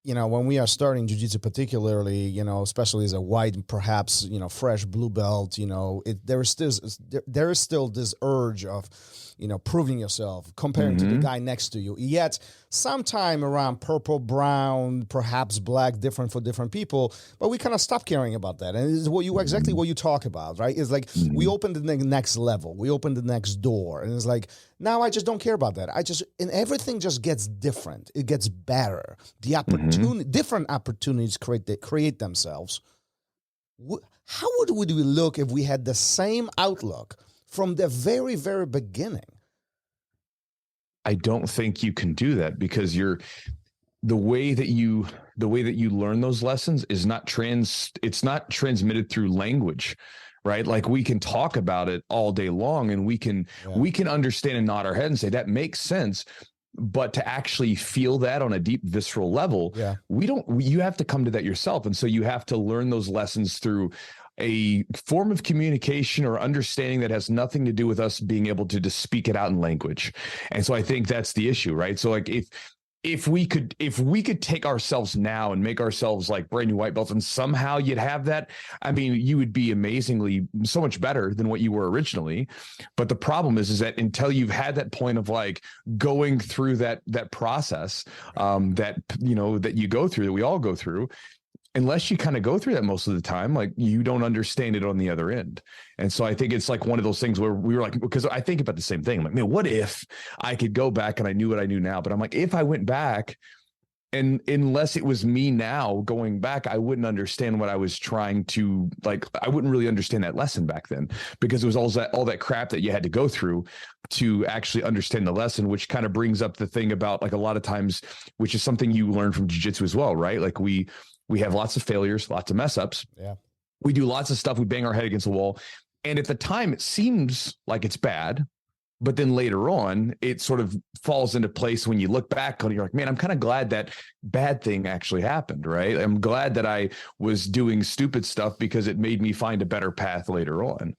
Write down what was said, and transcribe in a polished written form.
when we are starting jiu-jitsu, particularly, especially as a white, perhaps, fresh blue belt, there is still this urge of, proving yourself, comparing to the guy next to you. Yet sometime around purple, brown, perhaps black, different for different people, but we kind of stop caring about that. And it's exactly what you talk about, right? It's like we open the next level, we open the next door, and it's like, now I just don't care about that. And everything just gets different. It gets better. The different opportunities create themselves. How would we look if we had the same outlook from the very, very beginning? I don't think you can do that, because the way that you learn those lessons is it's not transmitted through language, right? Like, we can talk about it all day long, and we can understand and nod our head and say that makes sense. But to actually feel that on a deep visceral level, you have to come to that yourself. And so you have to learn those lessons through a form of communication or understanding that has nothing to do with us being able to just speak it out in language. And so I think that's the issue, right? So like, if we could take ourselves now and make ourselves like brand new white belts, and somehow you'd have that, I mean, you would be amazingly so much better than what you were originally. But the problem is that until you've had that point of like going through that process, that you go through, that we all go through, unless you kind of go through that most of the time, like, you don't understand it on the other end. And so I think it's like one of those things where we were like, because I think about the same thing. I'm like, man, what if I could go back and I knew what I knew now? But I'm like, if I went back, and unless it was me now going back, I wouldn't understand what I was trying to, like, I wouldn't really understand that lesson back then, because it was all that crap that you had to go through to actually understand the lesson, which kind of brings up the thing about, like, a lot of times, which is something you learn from jiu-jitsu as well, right? Like, we have lots of failures, lots of mess ups. Yeah. We do lots of stuff. We bang our head against the wall. And at the time, it seems like it's bad. But then later on, it sort of falls into place when you look back on it. You're like, man, I'm kind of glad that bad thing actually happened, right? I'm glad that I was doing stupid stuff, because it made me find a better path later on.